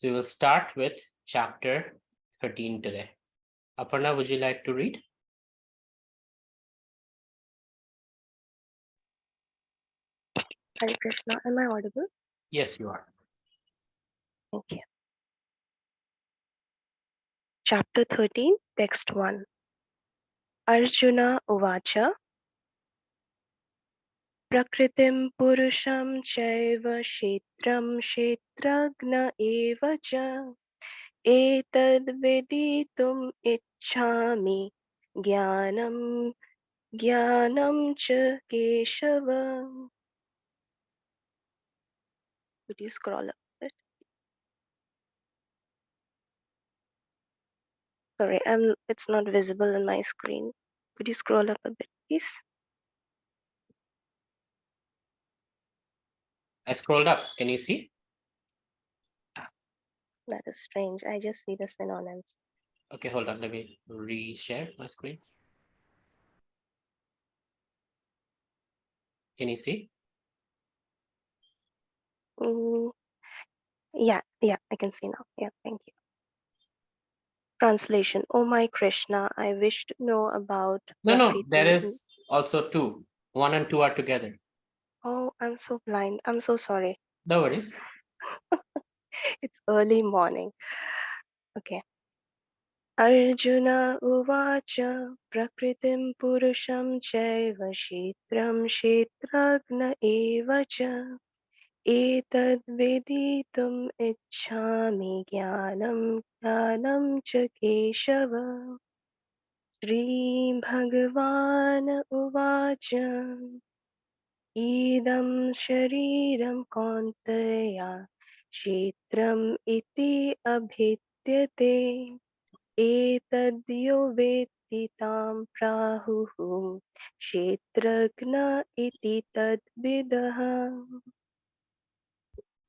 So we will start with chapter 13 today. Aparna, would you like to read? Hare Krishna, am I audible? Yes, you are. Thank you. Chapter 13, Text 1. Arjuna Uvacha Prakritim Purusham Chaiva Kshetram Kshetragna Eva Cha Etad Veditum Ichhami Jnanam Jnanam Cha Keshava. Could you scroll up a bit? Sorry, it's not visible on my screen. Could you scroll up a bit, please? I scrolled up. Can you see? That is strange. I just see the synonyms. Okay, hold on. Let me reshare my screen. Can you see? Yeah, I can see now. Yeah, thank you. Translation. Oh my Krishna, I wish to know about No, there Prakriti. is also two. 1 and 2 are together. Oh, I'm so blind. I'm so sorry. No worries. It's early morning. Okay. Arjuna Uvacha Prakritim Purusham Chaiva Kshetram Kshetragna Eva Cha Etad Veditum Ichhami Jnanam Jnanam Cha Keshava. Shri Bhagavan Uvacha Idam Shariram Kauntaya Kshetram Iti Abhityate Etadyo Veti Tam Prahuhu Kshetragna Iti Tadvidaha.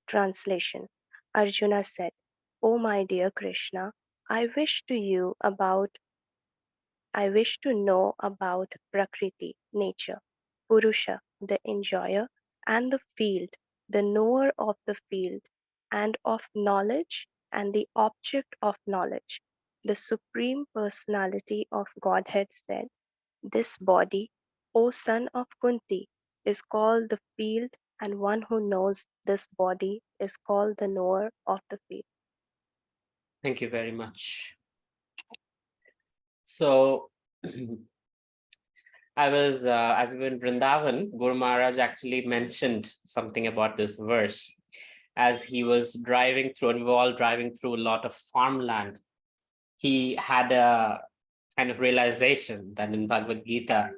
Translation. Arjuna said, O my dear Krishna, I wish to know about Prakriti, nature, Purusha, the enjoyer, and the field, the knower of the field, and of knowledge, and the object of knowledge. The Supreme Personality of Godhead said, This body, O son of Kunti, is called the field, and one who knows this body is called the knower of the field. Thank you very much. So, as we were in Vrindavan, Guru Maharaj actually mentioned something about this verse. As he was driving through, and we were all driving through a lot of farmland, he had a kind of realization that in Bhagavad Gita,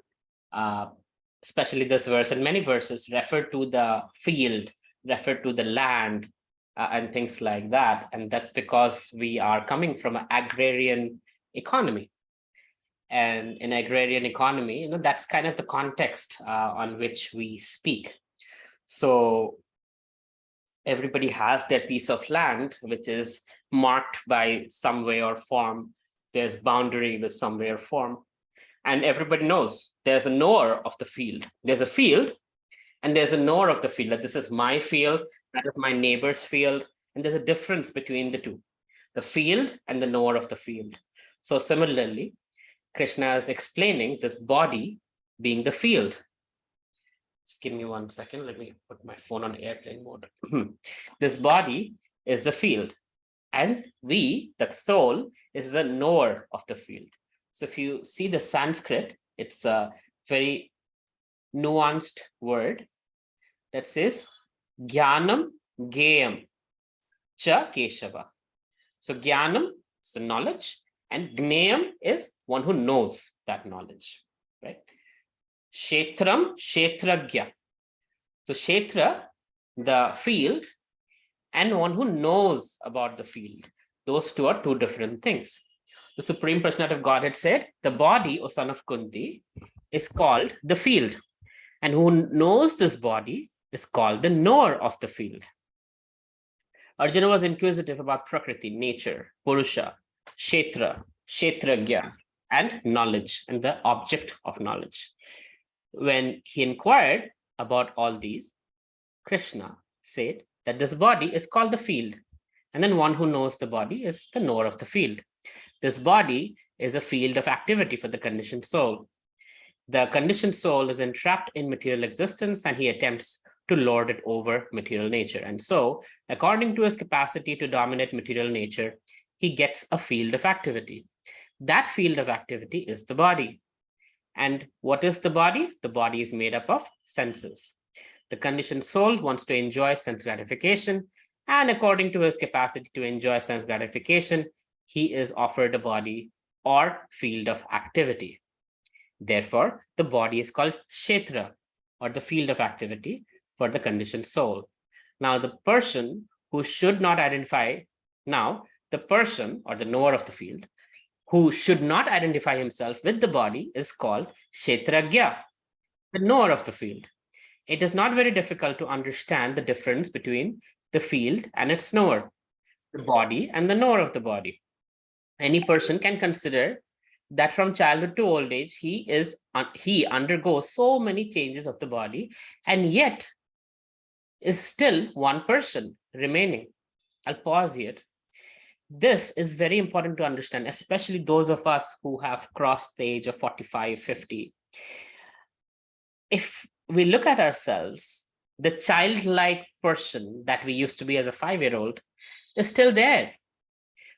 especially this verse and many verses refer to the field, refer to the land, and things like that. And that's because we are coming from an agrarian economy. And in agrarian economy, that's kind of the context on which we speak. So everybody has their piece of land, which is marked by some way or form. There's boundary with some way or form. And everybody knows there's a knower of the field. There's a field, and there's a knower of the field. That this is my field, that is my neighbor's field. And there's a difference between the two, the field and the knower of the field. So similarly, Krishna is explaining this body being the field. Just give me 1 second. Let me put my phone on airplane mode. This body is the field, and we, the soul, is the knower of the field. So if you see the Sanskrit, it's a very nuanced word that says Jnanam Geyam Cha Keshava. So Jnanam is the knowledge, and Gneyam is one who knows that knowledge, right? Kshetram, Kshetragya. So Kshetra, the field, and one who knows about the field. Those two are two different things. The Supreme Personality of Godhead said, the body, O son of Kunti, is called the field. And who knows this body is called the knower of the field. Arjuna was inquisitive about Prakriti, nature, Purusha, Kshetra, Kshetragya, and knowledge, and the object of knowledge. When he inquired about all these, Krishna said that this body is called the field, And then one who knows the body is the knower of the field. This body is a field of activity for the conditioned soul. The conditioned soul is entrapped in material existence and he attempts to lord it over material nature. And so, according to his capacity to dominate material nature, he gets a field of activity. That field of activity is the body. And what is the body? The body is made up of senses. The conditioned soul wants to enjoy sense gratification, and according to his capacity to enjoy sense gratification, he is offered a body or field of activity. Therefore, the body is called kshetra, or the field of activity for the conditioned soul. Now, the person who should not identify, now, the person or the knower of the field who should not identify himself with the body is called kshetragya, the knower of the field. It is not very difficult to understand the difference between the field and its knower, the body and the knower of the body. Any person can consider that from childhood to old age, he undergoes so many changes of the body, and yet is still one person remaining. I'll pause here. This is very important to understand, especially those of us who have crossed the age of 45, 50. If we look at ourselves, the childlike person that we used to be as a 5-year-old is still there.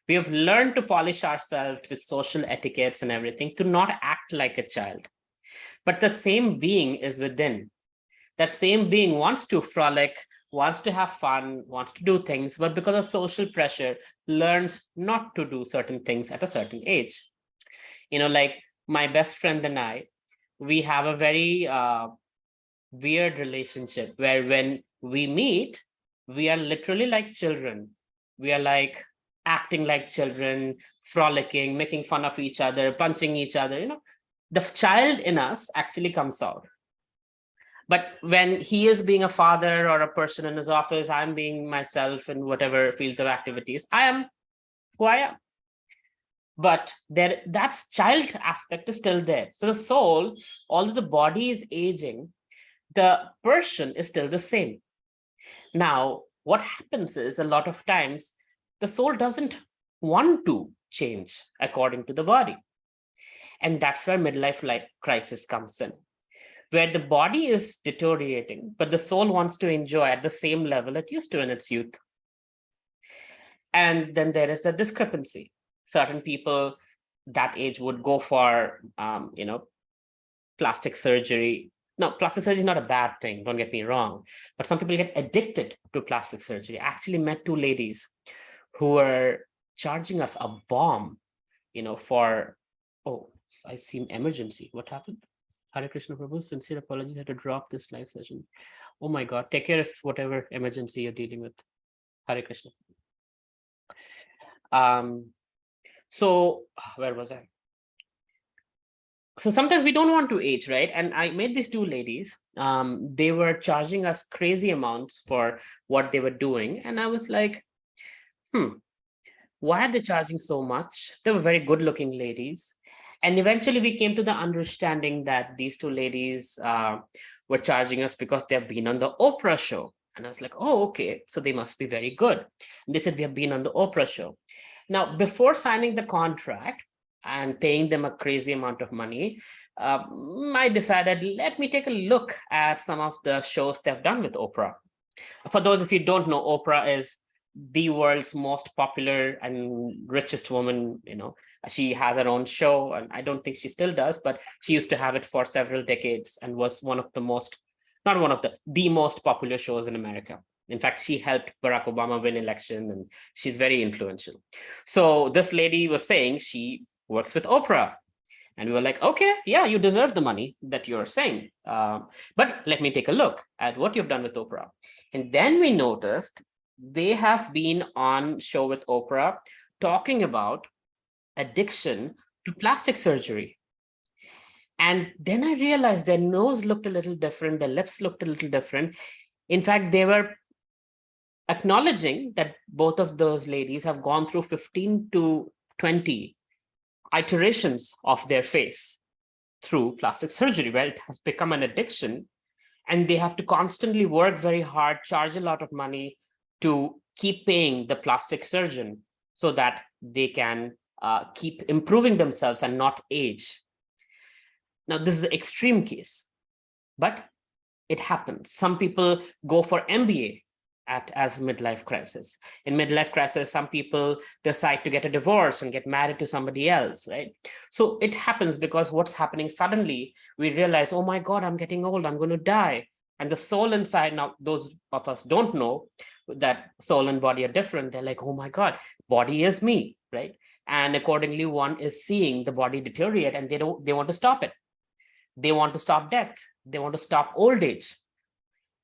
We have learned to polish ourselves with social etiquettes and everything to not act like a child. But the same being is within. That same being wants to frolic, wants to have fun, wants to do things, but because of social pressure, learns not to do certain things at a certain age. Like my best friend and I, we have a very weird relationship where when we meet, we are literally like children. We are like acting like children, frolicking, making fun of each other, punching each other. The child in us actually comes out. But when he is being a father or a person in his office, I'm being myself in whatever fields of activities. I am who I am. But that child aspect is still there. So the soul, although the body is aging, the person is still the same. Now, what happens is a lot of times the soul doesn't want to change according to the body. And that's where midlife crisis comes in, where the body is deteriorating, but the soul wants to enjoy at the same level it used to in its youth. And then there is a discrepancy. Certain people that age would go for, plastic surgery. No, plastic surgery is not a bad thing, don't get me wrong. But some people get addicted to plastic surgery. I actually met 2 ladies who were charging us a bomb, for, oh, I see emergency. What happened? Hare Krishna Prabhu, sincere apologies. I had to drop this live session. Oh my God, take care of whatever emergency you're dealing with. Hare Krishna. So where was I? So sometimes we don't want to age, right? And I met these 2 ladies. They were charging us crazy amounts for what they were doing. And I was like, why are they charging so much? They were very good looking ladies. And eventually we came to the understanding that these 2 ladies were charging us because they have been on the Oprah show. And I was like, oh, okay, so they must be very good. And they said, we have been on the Oprah show. Now, before signing the contract and paying them a crazy amount of money, I decided, let me take a look at some of the shows they've done with Oprah. For those of you who don't know, Oprah is the world's most popular and richest woman. She has her own show, and I don't think she still does, but she used to have it for several decades and was one of the most, not one of the most popular shows in America. In fact, she helped Barack Obama win election, and she's very influential. So this lady was saying she works with Oprah. And we were like, okay, yeah, you deserve the money that you're saying. But let me take a look at what you've done with Oprah. And then we noticed they have been on show with Oprah talking about addiction to plastic surgery. And then I realized their nose looked a little different, their lips looked a little different. In fact, they were acknowledging that both of those ladies have gone through 15 to 20 iterations of their face through plastic surgery, where it has become an addiction, and they have to constantly work very hard, charge a lot of money, to keep paying the plastic surgeon so that they can keep improving themselves and not age. Now, this is an extreme case, but it happens. Some people go for MBA as midlife crisis. In midlife crisis, some people decide to get a divorce and get married to somebody else, right? So it happens because what's happening suddenly, we realize, oh my God, I'm getting old, I'm going to die. And the soul inside, now those of us don't know that soul and body are different. They're like, oh my God, body is me, right? And accordingly, one is seeing the body deteriorate and they want to stop it. They want to stop death. They want to stop old age,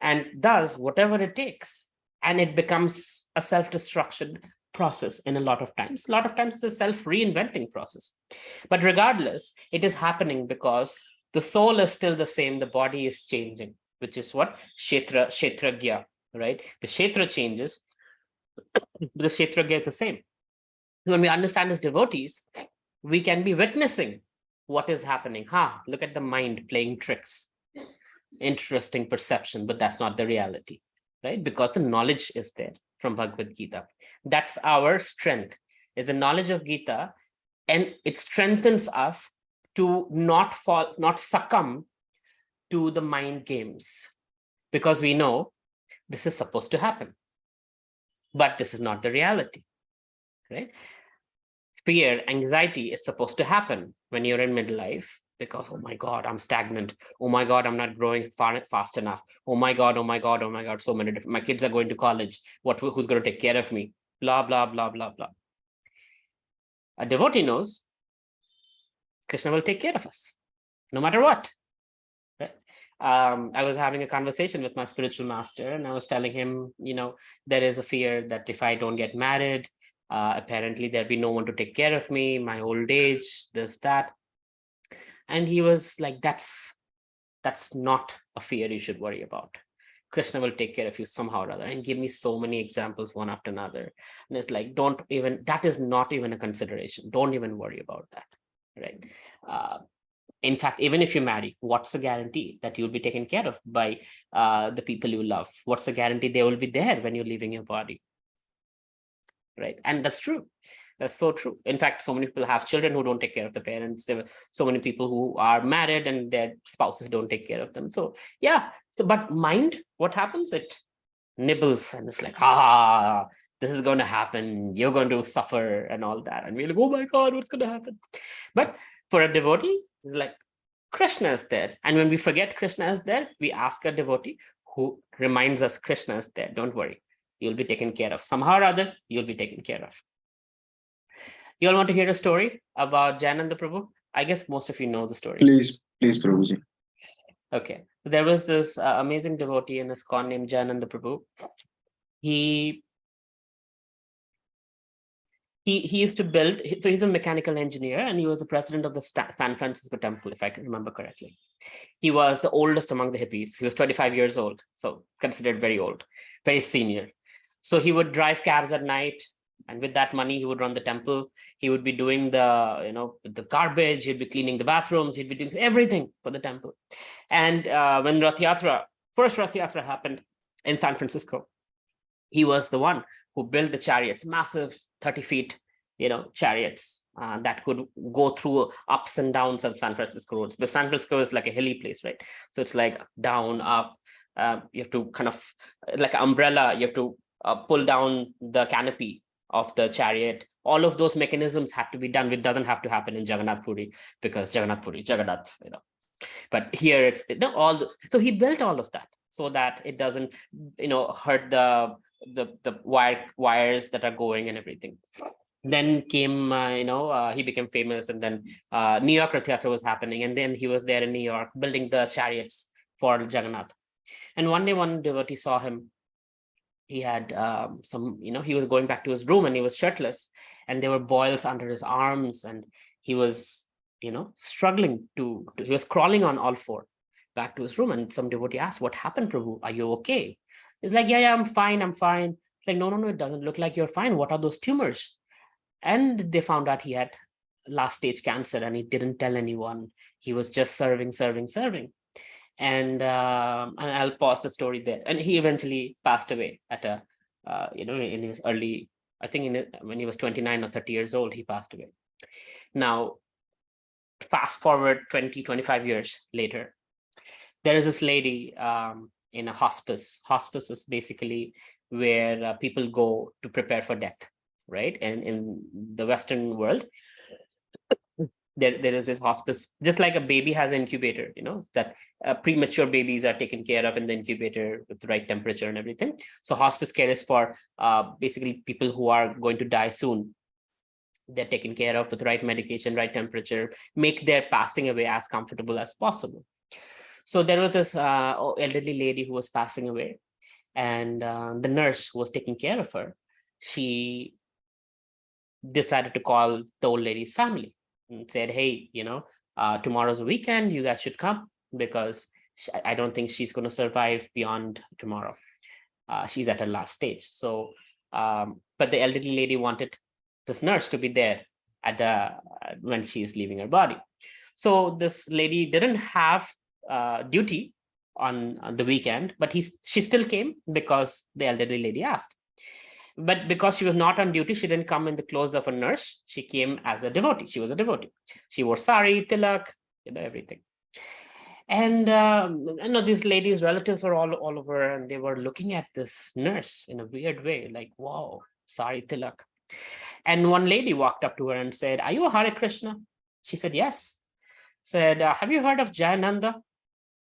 and does whatever it takes. And it becomes a self-destruction process in a lot of times. A lot of times it's a self-reinventing process. But regardless, it is happening because the soul is still the same, the body is changing, which is what kshetragya, right? The kshetra changes, but the kshetragya is the same. When we understand as devotees, we can be witnessing what is happening. Look at the mind playing tricks. Interesting perception, but that's not the reality, right? Because the knowledge is there from Bhagavad Gita. That's our strength, is the knowledge of Gita, and it strengthens us to not succumb to the mind games, because we know this is supposed to happen, but this is not the reality, right? Fear, anxiety is supposed to happen when you're in midlife, because, oh my God, I'm stagnant. Oh my God, I'm not growing fast enough. Oh my God, oh my God, oh my God, so many different, my kids are going to college. Who's going to take care of me? Blah, blah, blah, blah, blah. A devotee knows Krishna will take care of us, no matter what. Right? I was having a conversation with my spiritual master, and I was telling him, there is a fear that if I don't get married, apparently there'll be no one to take care of me, my old age, this, that. And he was like, that's not a fear you should worry about. Krishna will take care of you somehow or other, and give me so many examples one after another. And it's like, that is not even a consideration. Don't even worry about that, right? In fact, even if you marry, what's the guarantee that you'll be taken care of by the people you love? What's the guarantee they will be there when you're leaving your body, right? And that's true. That's so true. In fact, so many people have children who don't take care of the parents. There were so many people who are married and their spouses don't take care of them. So yeah. But mind, what happens? It nibbles and it's like, this is going to happen. You're going to suffer and all that. And we're like, oh my God, what's going to happen? But for a devotee, it's like, Krishna is there. And when we forget Krishna is there, we ask a devotee who reminds us Krishna is there. Don't worry. You'll be taken care of. Somehow or other, you'll be taken care of. You all want to hear a story about Jananda Prabhu? I guess most of you know the story. Please, Prabhuji. Okay. There was this amazing devotee in ISKCON named Jananda Prabhu. He used to build, so he's a mechanical engineer, and he was the president of the San Francisco Temple, if I can remember correctly. He was the oldest among the hippies. He was 25 years old, so considered very old, very senior. So he would drive cabs at night, and with that money, he would run the temple. He would be doing the garbage. He'd be cleaning the bathrooms. He'd be doing everything for the temple. And when first Rath Yatra happened in San Francisco, he was the one who built the chariots, massive 30 feet, chariots that could go through ups and downs of San Francisco roads. But San Francisco is like a hilly place, right? So it's like down, up. You have to kind of, like an umbrella, you have to pull down the canopy of the chariot. All of those mechanisms have to be done, which doesn't have to happen in Jagannath Puri, because Jagannath, But here it's so he built all of that so that it doesn't, hurt the wires that are going and everything. Then came, he became famous, and then New York Rath Yatra was happening, and then he was there in New York building the chariots for Jagannath. And one day, one devotee saw him. He had he was going back to his room, and he was shirtless, and there were boils under his arms, and he was, struggling he was crawling on all four back to his room. And some devotee asked, "What happened, Prabhu? Are you okay?" He's like, yeah, I'm fine. It's like, no, it doesn't look like you're fine. What are those tumors? And they found out he had last stage cancer, and he didn't tell anyone. He was just serving. And I'll pause the story there. And he eventually passed away at a in his early, I think when he was 29 or 30 years old, he passed away. Now, fast forward 20, 25 years later, there is this lady in a hospice. Hospice is basically where people go to prepare for death, right? And in the Western world, there is this hospice, just like a baby has an incubator, that premature babies are taken care of in the incubator with the right temperature and everything. So hospice care is for basically people who are going to die soon. They're taken care of with the right medication, right temperature, make their passing away as comfortable as possible. So there was this elderly lady who was passing away, and the nurse who was taking care of her, she decided to call the old lady's family and said, hey, tomorrow's a weekend, you guys should come, because I don't think she's going to survive beyond tomorrow. She's at her last stage. So, but the elderly lady wanted this nurse to be there when she's leaving her body. So this lady didn't have duty on the weekend, but she still came because the elderly lady asked. But because she was not on duty, she didn't come in the clothes of a nurse. She came as a devotee. She was a devotee. She wore sari, tilak, everything. And these ladies' relatives were all over, and they were looking at this nurse in a weird way, like, wow, sari, tilak. And one lady walked up to her and said, are you a Hare Krishna? She said, yes. Said, have you heard of Jayananda?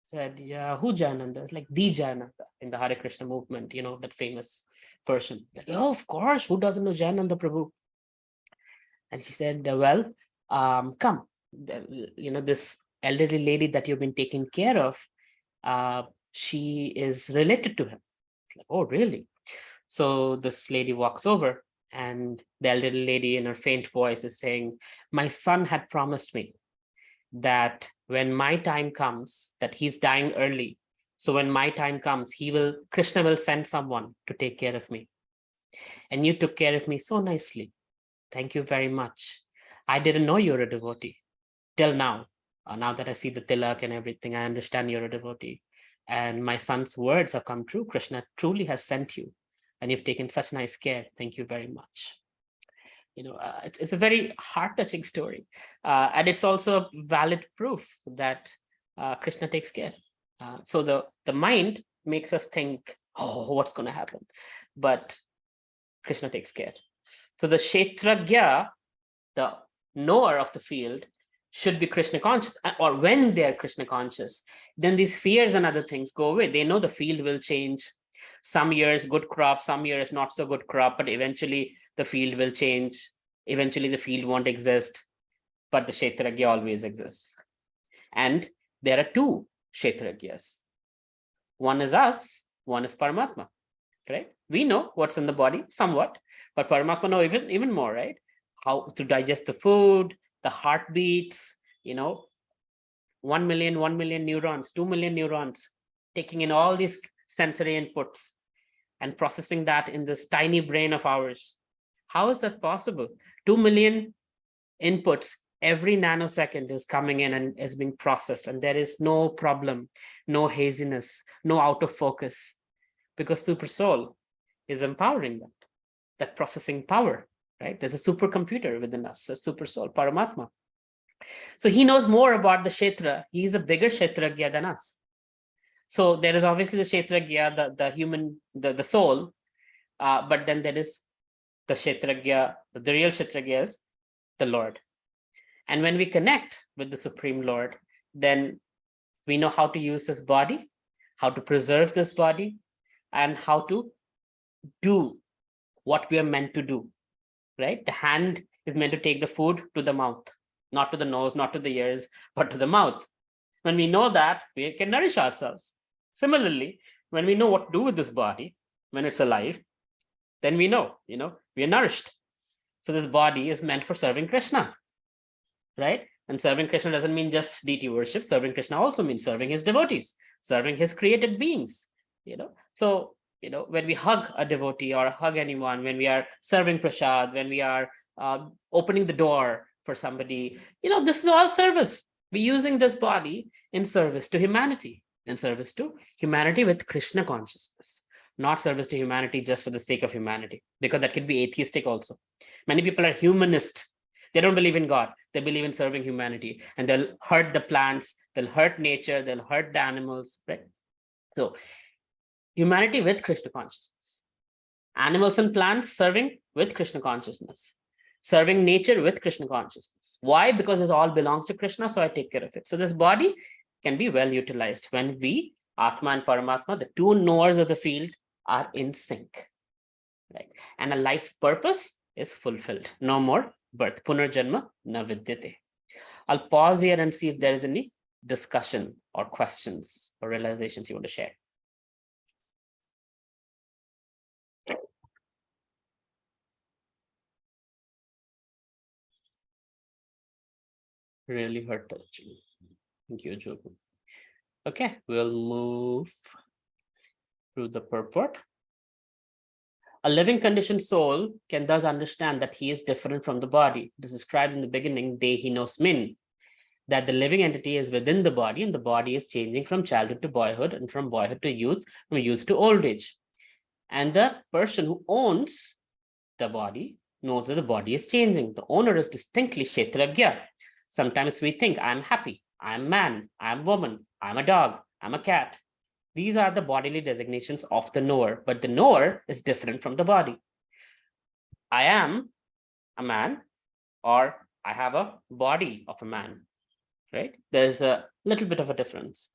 Said, yeah, who Jayananda? Like the Jayananda in the Hare Krishna movement, that famous person. Like, oh, of course, who doesn't know Jayananda Prabhu? And she said, well, come, this elderly lady that you've been taking care of, she is related to him. It's like, oh, really? So this lady walks over, and the elderly lady in her faint voice is saying, my son had promised me that when my time comes, that he's dying early. So when my time comes, Krishna will send someone to take care of me. And you took care of me so nicely. Thank you very much. I didn't know you're a devotee till now. Now that I see the tilak and everything, I understand you're a devotee. And my son's words have come true. Krishna truly has sent you, and you've taken such nice care. Thank you very much. It's a very heart-touching story, and it's also valid proof that Krishna takes care. So the mind makes us think, oh, what's going to happen? But Krishna takes care. So the Kshetragya, the knower of the field, should be Krishna conscious, or when they're Krishna conscious, then these fears and other things go away. They know the field will change. Some years good crop, some years not so good crop, but eventually the field will change. Eventually the field won't exist, but the Kshetragya always exists. And there are two Kshetragyas. One is us, one is Paramatma, right? We know what's in the body somewhat, but Paramatma know even more, right? How to digest the food, the heartbeats, 1 million neurons, 2 million neurons, taking in all these sensory inputs and processing that in this tiny brain of ours. How is that possible? 2 million inputs every nanosecond is coming in and is being processed, and there is no problem, no haziness, no out of focus, because Super Soul is empowering that processing power, right? There's a supercomputer within us, a Super Soul, Paramatma. So he knows more about the Kshetra. He's a bigger Kshetragya than us. So there is obviously the Kshetragya, the human, the soul, but then there is the Kshetragya, the real Kshetragya is the Lord. And when we connect with the Supreme Lord, then we know how to use this body, how to preserve this body, and how to do what we are meant to do, right? The hand is meant to take the food to the mouth, not to the nose, not to the ears, but to the mouth. When we know that, we can nourish ourselves. Similarly, when we know what to do with this body, when it's alive, then we know, we are nourished. So this body is meant for serving Krishna, right? And serving Krishna doesn't mean just deity worship. Serving Krishna also means serving his devotees, serving his created beings, So, when we hug a devotee or hug anyone, when we are serving prasad, when we are opening the door for somebody, this is all service. We're using this body in service to humanity, in service to humanity with Krishna consciousness. not service to humanity just for the sake of humanity, because that could be atheistic also. Many people are humanist. They don't believe in God. They believe in serving humanity, and they'll hurt the plants, they'll hurt nature, they'll hurt the animals, right? So humanity with Krishna consciousness. Animals and plants serving with Krishna consciousness. Serving nature with Krishna consciousness. Why? Because this all belongs to Krishna, so I take care of it. So this body can be well utilized when we, Atma and Paramatma, the two knowers of the field, are in sync, right? And a life's purpose is fulfilled. No more birth. Punarjanma na vidyate. I'll pause here and see if there is any discussion or questions or realizations you want to share. Really hurt touching. Thank you, Jogu. Okay, we'll move through the purport. A living conditioned soul can thus understand that he is different from the body. It is described in the beginning, Dehi Nosmin, that the living entity is within the body, and the body is changing from childhood to boyhood, and from boyhood to youth, from youth to old age. And the person who owns the body knows that the body is changing. The owner is distinctly Kshetragya. Sometimes we think, I'm happy, I'm man, I'm woman, I'm a dog, I'm a cat. These are the bodily designations of the knower, but the knower is different from the body. I am a man, or I have a body of a man, right? There's a little bit of a difference.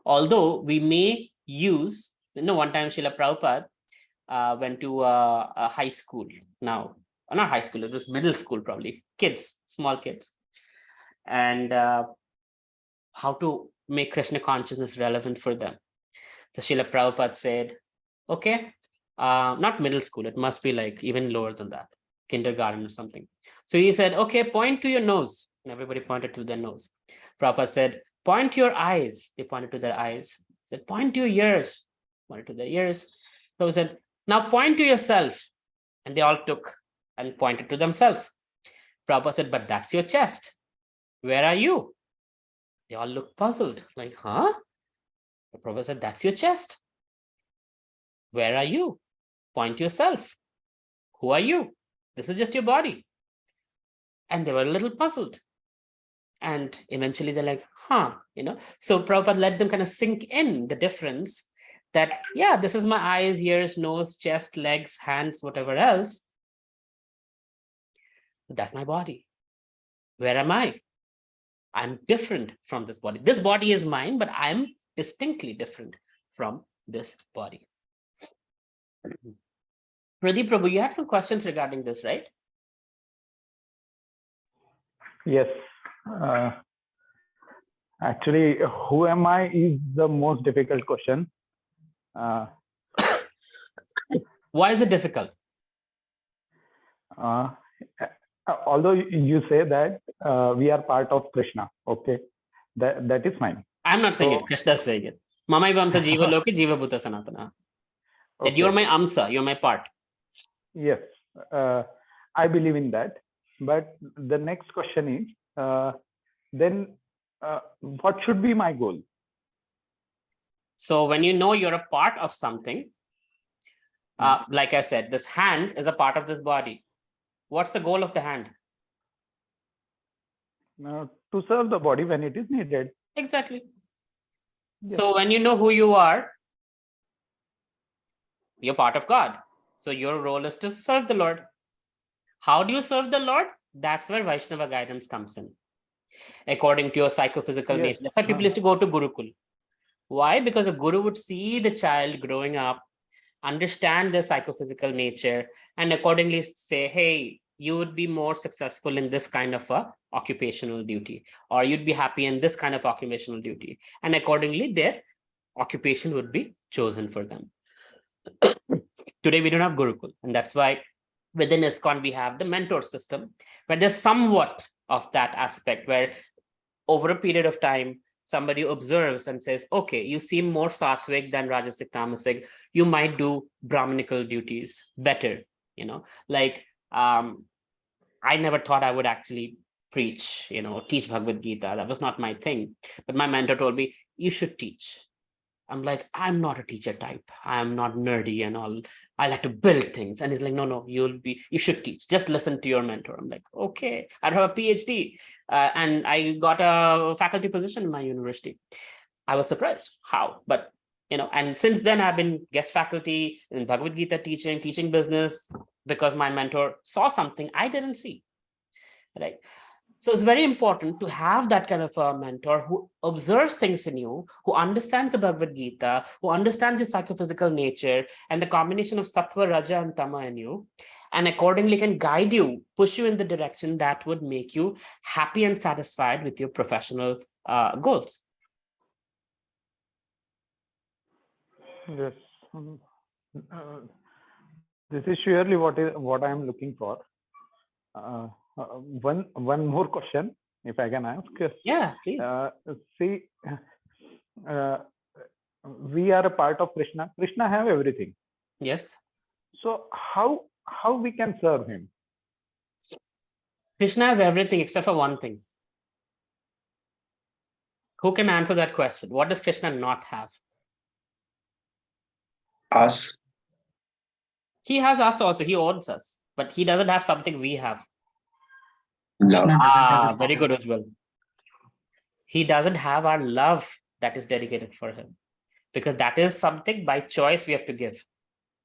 Although we may use, one time Srila Prabhupada went to a high school now, not high school, it was middle school probably, kids, small kids. And how to make Krishna consciousness relevant for them. So Srila Prabhupada said, okay, not middle school, it must be like even lower than that, kindergarten or something. So he said, okay, point to your nose. And everybody pointed to their nose. Prabhupada said, point to your eyes. They pointed to their eyes. He said, point to your ears. Pointed to their ears. Prabhupada said, now point to yourself. And they all took and pointed to themselves. Prabhupada said, but that's your chest. Where are you? They all looked puzzled, like, huh? The Prabhupada said, that's your chest. Where are you? Point to yourself. Who are you? This is just your body. And they were a little puzzled. And eventually they're like, huh, So Prabhupada let them kind of sink in the difference that, yeah, this is my eyes, ears, nose, chest, legs, hands, whatever else. But that's my body. Where am I? I'm different from this body. This body is mine, but I'm distinctly different from this body. Pradeep Prabhu, you had some questions regarding this, right? Yes. Actually, who am I is the most difficult question. Why is it difficult? Although you say that we are part of Krishna, okay, that is fine. I'm not saying it. Krishna is saying it. Mamai Vamsa Jiva Loki Jiva Bhuta Sanatana. That Okay. you're my amsa, you're my part. Yes, I believe in that. But the next question is, then what should be my goal? So when you know you're a part of something, like I said, this hand is a part of this body. What's the goal of the hand? To serve the body when it is needed. Exactly. Yes. So when you know who you are, you're part of God. So your role is to serve the Lord. How do you serve the Lord? That's where Vaishnava guidance comes in. According to your psychophysical nature. That's why people used to go to Gurukul. Why? Because a guru would see the child growing up, understand their psychophysical nature, and accordingly say, hey, you would be more successful in this kind of a occupational duty, or you'd be happy in this kind of occupational duty. And accordingly, their occupation would be chosen for them. Today, we don't have Gurukul. And that's why within ISKCON, we have the mentor system, where there's somewhat of that aspect where over a period of time, somebody observes and says, okay, you seem more sattvic than rajasic tamasic. You might do Brahminical duties better. Like I never thought I would actually teach Bhagavad Gita. That was not my thing. But my mentor told me, you should teach. I'm like, I'm not a teacher type. I'm not nerdy and all. I like to build things. And he's like, no, you should teach. Just listen to your mentor. I'm like, okay, I have a PhD. And I got a faculty position in my university. I was surprised how, but and since then I've been guest faculty in Bhagavad Gita teaching business, because my mentor saw something I didn't see, right? So it's very important to have that kind of a mentor who observes things in you, who understands the Bhagavad Gita, who understands your psychophysical nature and the combination of sattva, raja, and tama in you, and accordingly can guide you, push you in the direction that would make you happy and satisfied with your professional goals. Yes. This is surely what I am looking for. One more question, if I can ask. Yeah, please. See, we are a part of Krishna. Krishna have everything. Yes. So how we can serve him? Krishna has everything except for one thing. Who can answer that question? What does Krishna not have? Us. He has us also. He owns us, but he doesn't have something we have. Love. Very good, Ujjwal. He doesn't have our love that is dedicated for him, because that is something by choice we have to give.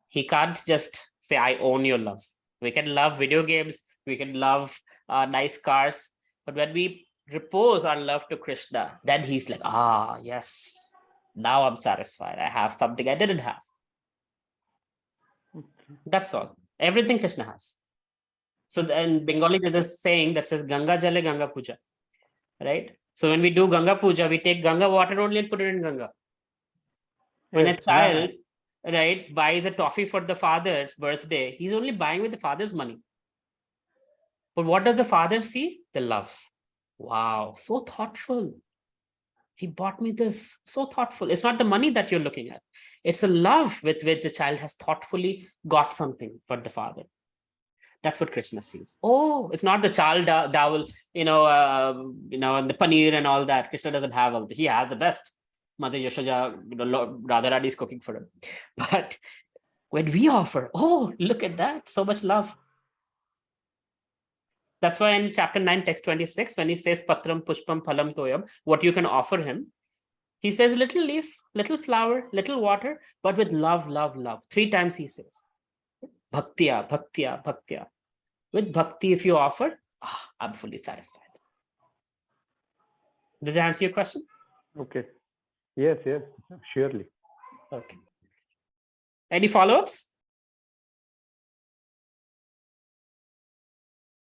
He can't just say, I own your love. We can love video games, we can love nice cars, but when we repose our love to Krishna, then he's like, yes, now I'm satisfied. I have something I didn't have. That's all. Everything Krishna has. So in Bengali, there's a saying that says Ganga Jale Ganga Puja, right? So when we do Ganga Puja, we take Ganga water only and put it in Ganga. When a child, right, buys a toffee for the father's birthday, he's only buying with the father's money. But what does the father see? The love. Wow, so thoughtful. He bought me this, so thoughtful. It's not the money that you're looking at. It's a love with which the child has thoughtfully got something for the father. That's what Krishna sees. Oh, it's not the child dowel, and the paneer and all that. Krishna doesn't have all. He has the best. Mother Yashoda, Radharani is cooking for him. But when we offer, oh, look at that, so much love. That's why in chapter 9, text 26, when he says Patram, Pushpam, Phalam, Toyam, what you can offer him, he says little leaf, little flower, little water, but with love, love, love. 3 times he says. Bhaktiya, bhaktiya, bhaktiya. With bhakti, if you offer, I'm fully satisfied. Does that answer your question? Okay. Yes, surely. Okay. Any follow-ups?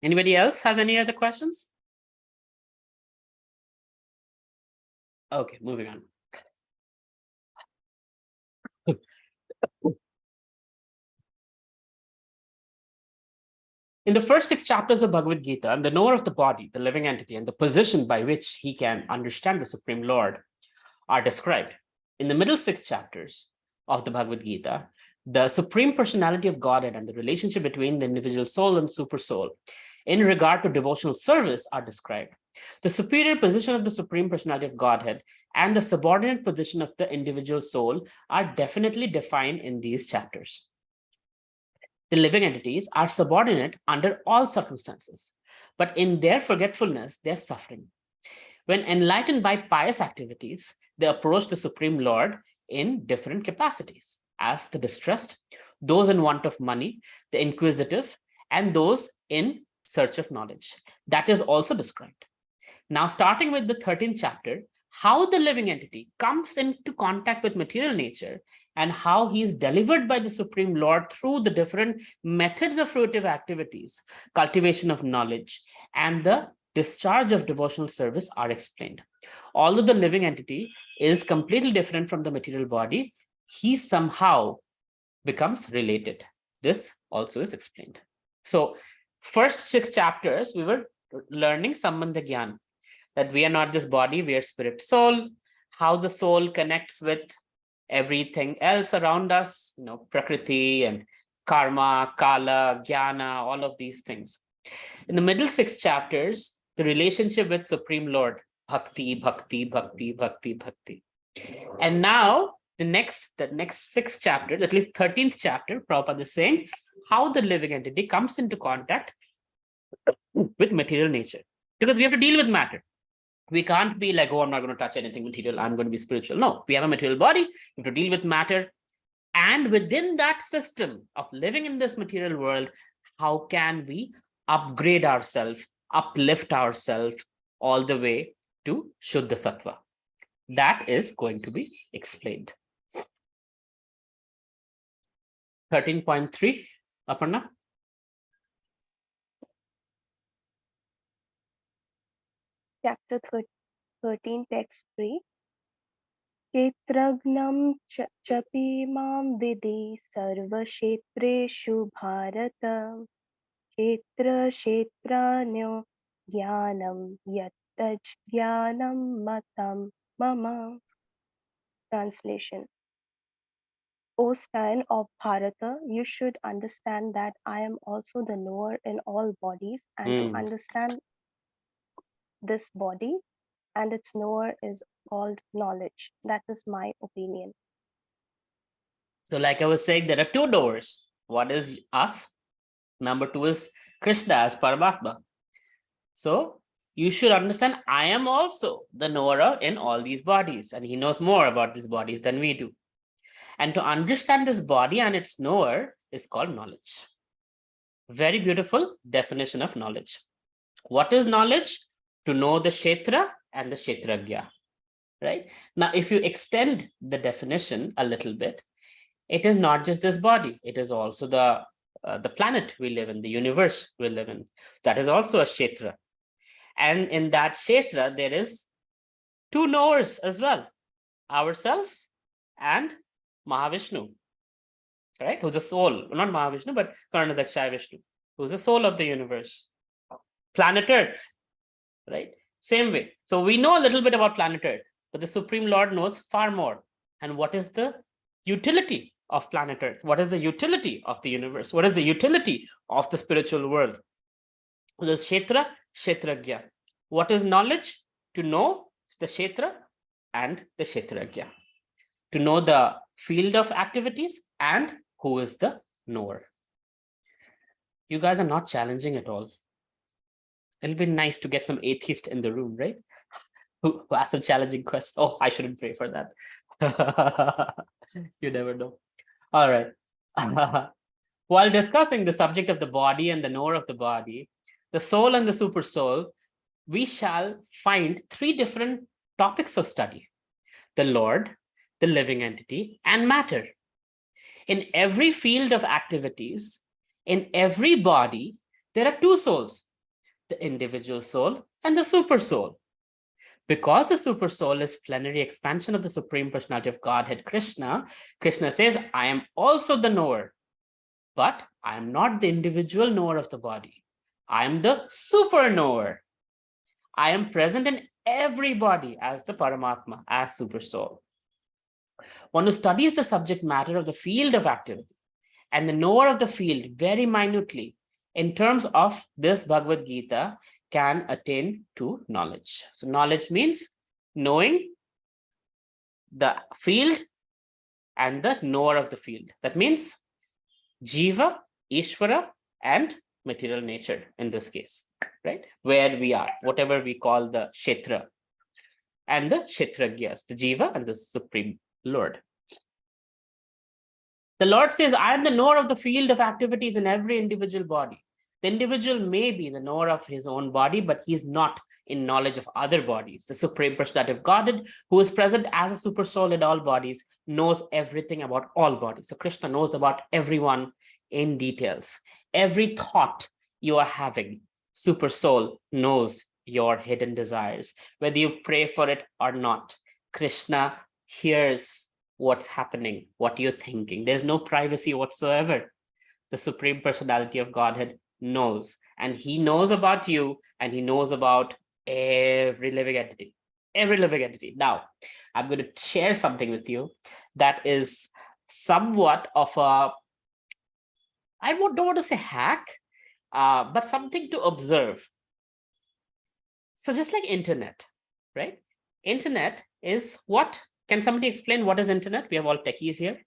Anybody else has any other questions? Okay, moving on. In the first 6 chapters of Bhagavad Gita, the knower of the body, the living entity, and the position by which he can understand the Supreme Lord are described. In the middle 6 chapters of the Bhagavad Gita, the Supreme Personality of Godhead and the relationship between the individual soul and super soul in regard to devotional service are described. The superior position of the Supreme Personality of Godhead and the subordinate position of the individual soul are definitely defined in these chapters. The living entities are subordinate under all circumstances, but in their forgetfulness, they're suffering. When enlightened by pious activities, they approach the Supreme Lord in different capacities, as the distressed, those in want of money, the inquisitive, and those in search of knowledge. That is also described. Now, starting with the 13th chapter, how the living entity comes into contact with material nature and how he is delivered by the Supreme Lord through the different methods of fruitive activities, cultivation of knowledge, and the discharge of devotional service are explained. Although the living entity is completely different from the material body, he somehow becomes related. This also is explained. So, first 6 chapters, we were learning Sambandha Gyan, that we are not this body, we are spirit soul, how the soul connects with everything else around us, Prakriti and karma, kala, jnana, all of these things. In the middle 6 chapters, the relationship with Supreme Lord, bhakti, bhakti, bhakti, bhakti, bhakti. And now the next 6 chapters, at least 13th chapter, Prabhupada is saying how the living entity comes into contact with material nature. Because we have to deal with matter. We can't be like, oh, I'm not going to touch anything material, I'm going to be spiritual. No, we have a material body, we have to deal with matter. And within that system of living in this material world, how can we upgrade ourselves, uplift ourselves all the way to Shuddha Sattva? That is going to be explained. 13.3, Aparna. Chapter 13, text 3. Kshetragnam chapi mam vidi sarvashetreshu bharata kshetranyo jnanam yattaj jnanam matam mama. Translation. O son of Bharata, you should understand that I am also the knower in all bodies, and to understand this body and its knower is called knowledge. That is my opinion. So like I was saying, there are 2 knowers. One is us. Number 2 is Krishna as Paramatma. So you should understand I am also the knower in all these bodies, and he knows more about these bodies than we do. And to understand this body and its knower is called knowledge. Very beautiful definition of knowledge. What is knowledge? To know the Kshetra and the Kshetragya. Right? Now, if you extend the definition a little bit, it is not just this body, it is also the planet we live in, the universe we live in. That is also a Kshetra. And in that Kshetra, there is 2 knowers as well, ourselves and Mahavishnu, right? Who's the soul, not Mahavishnu, but Karnadakshay Vishnu, who's the soul of the universe. Planet Earth, right? Same way. So we know a little bit about planet Earth, but the Supreme Lord knows far more. And what is the utility of planet Earth? What is the utility of the universe? What is the utility of the spiritual world? The Kshetra, Kshetragya. What is knowledge? To know the Kshetra and the Kshetragya. To know the field of activities and who is the knower. You guys are not challenging at all. It'll be nice to get some atheist in the room, right? Who asked a challenging question. Oh, I shouldn't pray for that. You never know. All right. While discussing the subject of the body and the knower of the body, the soul and the super soul, we shall find 3 different topics of study: the Lord, the living entity, and matter. In every field of activities, in every body, there are 2 souls, the individual soul and the super soul. Because the super soul is plenary expansion of the Supreme Personality of Godhead, Krishna, Krishna says, I am also the knower, but I am not the individual knower of the body. I am the super knower. I am present in every body as the Paramatma, as super soul. One who studies the subject matter of the field of activity and the knower of the field very minutely in terms of this Bhagavad Gita can attain to knowledge. So knowledge means knowing the field and the knower of the field. That means Jiva, Ishvara, and material nature in this case, right? Where we are, whatever we call the Kshetra and the Kshetragyas, the Jiva and the Supreme Lord. The Lord says, I am the knower of the field of activities in every individual body. The individual may be the knower of his own body, but he's not in knowledge of other bodies. The Supreme Personality of Godhead, who is present as a super soul in all bodies, knows everything about all bodies. So Krishna knows about everyone in details. Every thought you are having, super soul knows your hidden desires. Whether you pray for it or not, Krishna hears what's happening, what you're thinking. There's no privacy whatsoever. The Supreme Personality of Godhead knows, and he knows about you, and he knows about every living entity. Every living entity. Now, I'm going to share something with you that is somewhat of a, I don't want to say hack, but something to observe. So just like internet, right? Internet is what Can somebody explain what is internet? We have all techies here.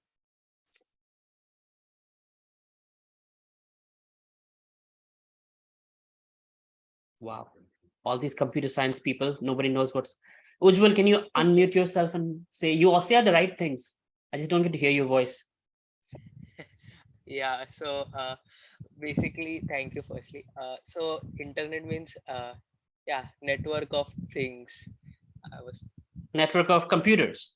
Wow. All these computer science people, nobody knows what's... Ujjwal, can you unmute yourself and say, you all say the right things. I just don't get to hear your voice. Yeah, so basically, thank you firstly. So internet means yeah, network of things. I was Network of computers.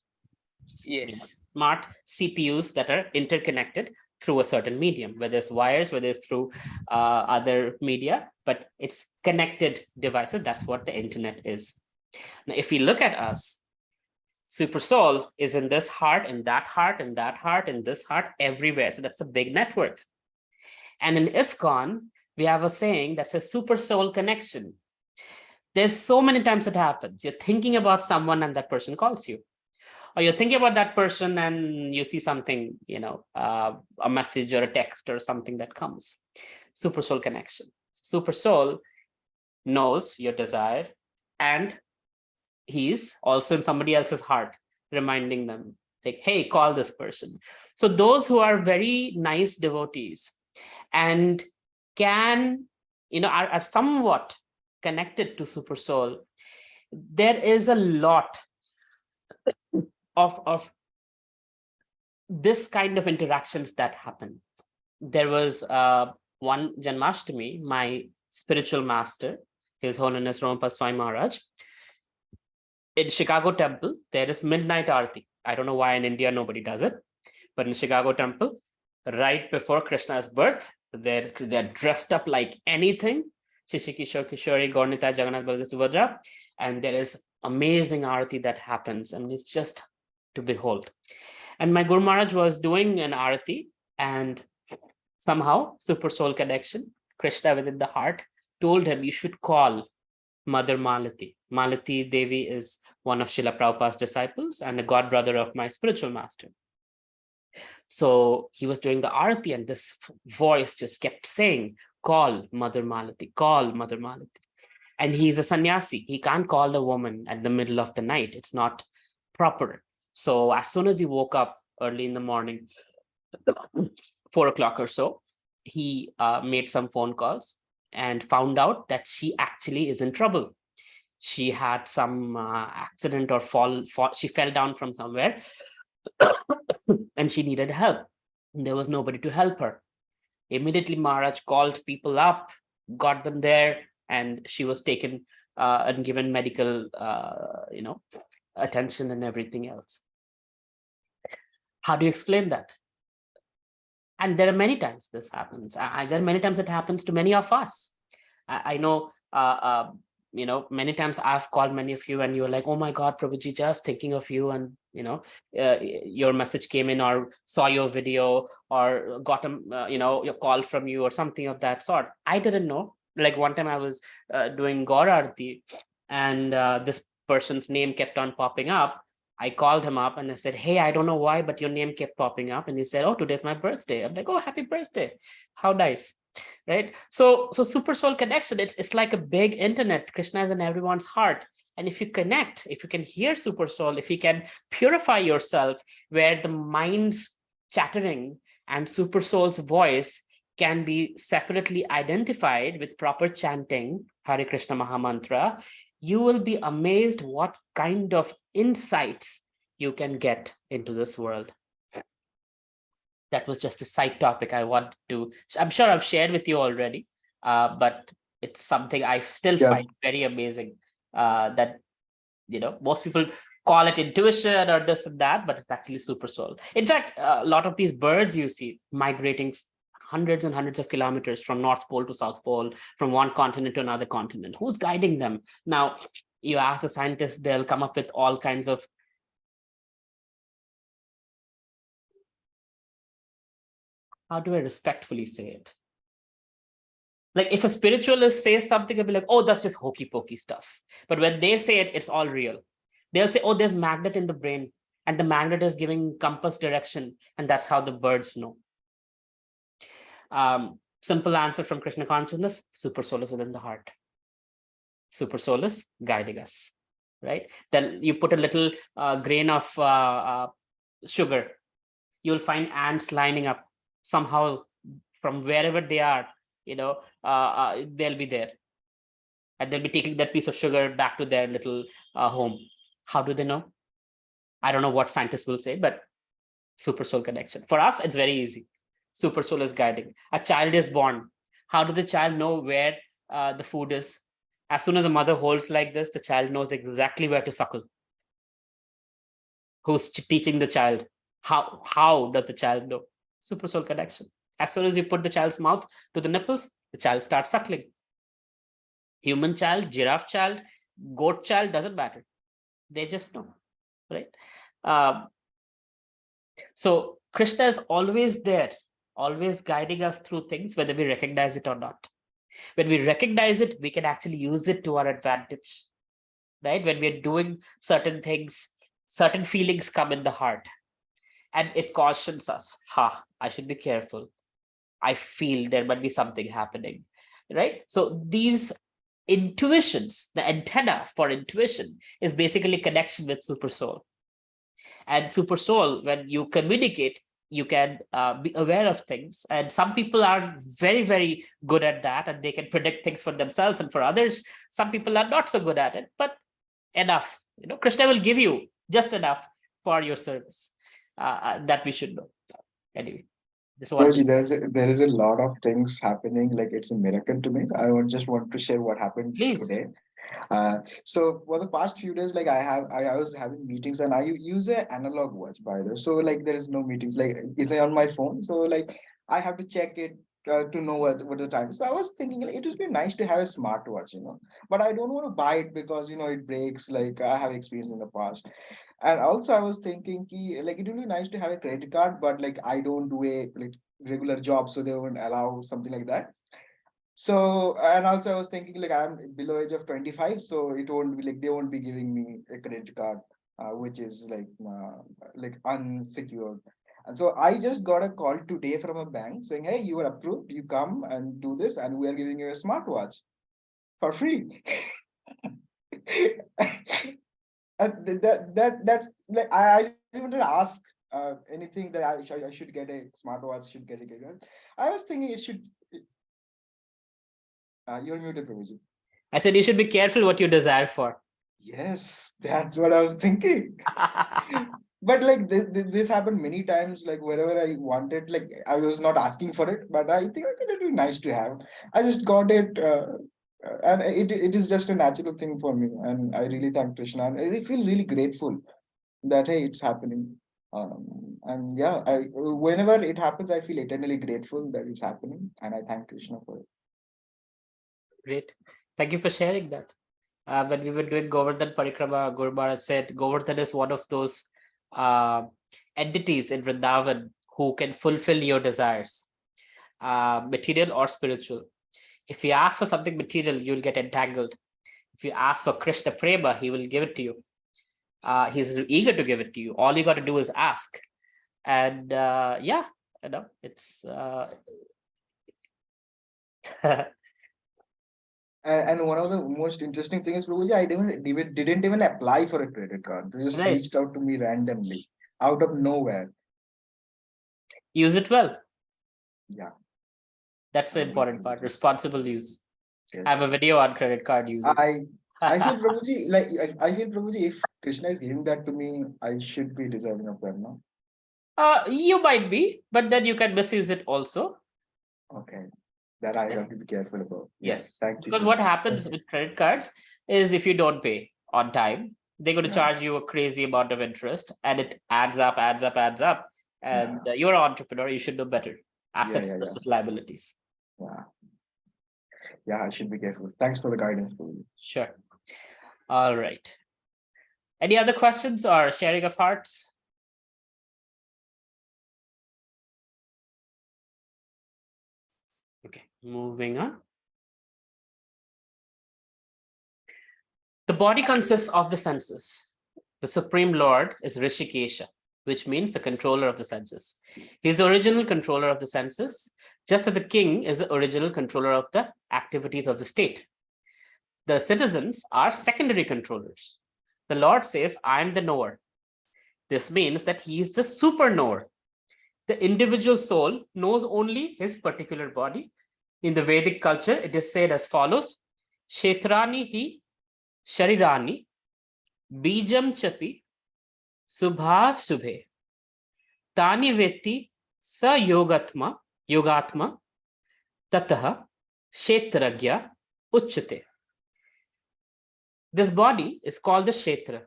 yes, Smart CPUs that are interconnected through a certain medium, whether it's wires, whether it's through other media, but it's connected devices. That's what the internet is. Now, if we look at us, Super Soul is in this heart, in that heart, in that heart, in this heart, everywhere. So that's a big network. And in ISKCON, we have a saying that says Super Soul connection. There's so many times it happens. You're thinking about someone and that person calls you. Or you're thinking about that person and you see something, a message or a text or something that comes. Super Soul connection. Super Soul knows your desire, and he's also in somebody else's heart, reminding them, like, hey, call this person. So those who are very nice devotees and can, are somewhat connected to Super Soul, there is a lot of this kind of interactions that happen. There was one Janmashtami, my spiritual master, His Holiness Rompa Swami Maharaj, in Chicago temple, there is midnight arti. I don't know why in India nobody does it, but in Chicago temple, right before Krishna's birth, they're dressed up like anything. Shishi Kishore Kishori, Gaurnita, Jagannath, Baladev, Subhadra, and there is amazing arati that happens, and it's just to behold. And my Guru Maharaj was doing an arati, and somehow Super Soul connection, Krishna within the heart, told him, you should call Mother Malati. Malati Devi is one of Srila Prabhupada's disciples and a god brother of my spiritual master. So he was doing the arati, and this voice just kept saying, call Mother Malati, call Mother Malati. And he's a sannyasi. He can't call a woman at the middle of the night. It's not proper. So as soon as he woke up early in the morning, 4 o'clock or so, he made some phone calls and found out that she actually is in trouble. She had some accident or fall. She fell down from somewhere and she needed help. There was nobody to help her. Immediately, Maharaj called people up, got them there, and she was taken and given medical, attention and everything else. How do you explain that? And there are many times this happens. There are many times it happens to many of us. I know, many times I've called many of you and you're like, oh my God, Prabhuji, just thinking of you. And, your message came in or saw your video or got your call from you or something of that sort. I didn't know. Like one time I was doing Gaur Aarti and this person's name kept on popping up. I called him up and I said, hey, I don't know why, but your name kept popping up. And he said, oh, today's my birthday. I'm like, oh, happy birthday. How nice. Right. So Super Soul connection, it's like a big internet. Krishna is in everyone's heart. And if you connect, if you can hear Super Soul, if you can purify yourself where the mind's chattering and Super Soul's voice can be separately identified with proper chanting Hare Krishna Mahamantra, you will be amazed what kind of insights you can get into this world. That was just a side topic I want to, I'm sure I've shared with you already, but it's something I still find very amazing, that, most people call it intuition or this and that, but it's actually Super Soul. In fact, a lot of these birds you see migrating hundreds and hundreds of kilometers from North Pole to South Pole, from one continent to another continent. Who's guiding them? Now, you ask a scientist, they'll come up with all kinds of... How do I respectfully say it? Like if a spiritualist says something, I'll be like, oh, that's just hokey pokey stuff. But when they say it, it's all real. They'll say, oh, there's magnet in the brain and the magnet is giving compass direction. And that's how the birds know. Simple answer from Krishna consciousness, Super Soul is within the heart. Super Soul is guiding us. right? Then you put a little grain of sugar, you'll find ants lining up somehow from wherever they are, they'll be there. And they'll be taking that piece of sugar back to their little home. How do they know? I don't know what scientists will say, but super soul connection. For us, it's very easy. Super soul is guiding. A child is born. How does the child know where the food is? As soon as a mother holds like this, the child knows exactly where to suckle. Who's teaching the child? How does the child know? Super soul connection. As soon as you put the child's mouth to the nipples, the child starts suckling. Human child, giraffe child, goat child, doesn't matter. They just know, right? So Krishna is always there, always guiding us through things, whether we recognize it or not. When we recognize it, we can actually use it to our advantage, right? When we're doing certain things, certain feelings come in the heart and it cautions us, I should be careful. I feel there might be something happening, right? So these intuitions, the antenna for intuition is basically connection with super soul. And super soul, when you communicate, you can be aware of things. And some people are very, very good at that, and they can predict things for themselves. And for others, some people are not so good at it, but enough. Krishna will give you just enough for your service that we should know. Anyway, this one. Roji, there is a lot of things happening. Like it's a miracle to me. Just want to share what happened Please. today. So for the past few days, like I was having meetings and I use an analog watch, by the way. So like there is no meetings, like it's on my phone. So like I have to check it to know what the time is. So I was thinking like, it would be nice to have a smartwatch, but I don't want to buy it because it breaks. Like I have experience in the past. And also I was thinking like it would be nice to have a credit card, but like I don't do a like regular job, so they won't allow something like that. So, and also I was thinking like I'm below age of 25, so it won't be like they won't be giving me a credit card, which is like unsecured. And so I just got a call today from a bank saying, "Hey, you are approved. You come and do this, and we are giving you a smartwatch for free." And that's like I didn't want to ask anything that I should get a smartwatch, should get a credit card. I was thinking it should. You're muted, Prabhuji. I said you should be careful what you desire for. Yes, that's what I was thinking. But like this happened many times, like wherever I wanted, like I was not asking for it, but I think it would be nice to have. I just got it, and it is just a natural thing for me. And I really thank Krishna, and I feel really grateful that hey, it's happening. And yeah, whenever it happens, I feel eternally grateful that it's happening, and I thank Krishna for it. Great. Thank you for sharing that. When we were doing Govardhan Parikrama, Guru Maharaj said Govardhan is one of those entities in Vrindavan who can fulfill your desires, material or spiritual. If you ask for something material, you'll get entangled. If you ask for Krishna Prema, he will give it to you. He's eager to give it to you. All you got to do is ask. And it's And one of the most interesting things, Prabhuji, I didn't even apply for a credit card. They just right. reached out to me randomly, out of nowhere. Use it well. Yeah. That's the important part. Responsible use. Yes. I have a video on credit card use. I feel, Prabhuji, like I feel, Prabhuji, if Krishna is giving that to me, I should be deserving of that, no? You might be, but then you can misuse it also. Okay. That I have to be careful about. Yes. Thank you. Because what happens with credit cards is if you don't pay on time, they're going to charge you a crazy amount of interest, and it adds up. And you're an entrepreneur, you should know better. Assets versus liabilities. Yeah, I should be careful. Thanks for the guidance, Prabhuji. Sure. All right. Any other questions or sharing of hearts? Okay, moving on. The body consists of the senses. The Supreme Lord is Rishikesha, which means the controller of the senses. He's the original controller of the senses, just as the king is the original controller of the activities of the state. The citizens are secondary controllers. The Lord says, I am the knower. This means that he is the super knower. The individual soul knows only his particular body. In the Vedic culture, it is said as follows: Kshetrani hi sharirani bijam chapi subha subhe tani vetti sa yogatma tatah kshetragya uchyate. This body is called the Kshetra,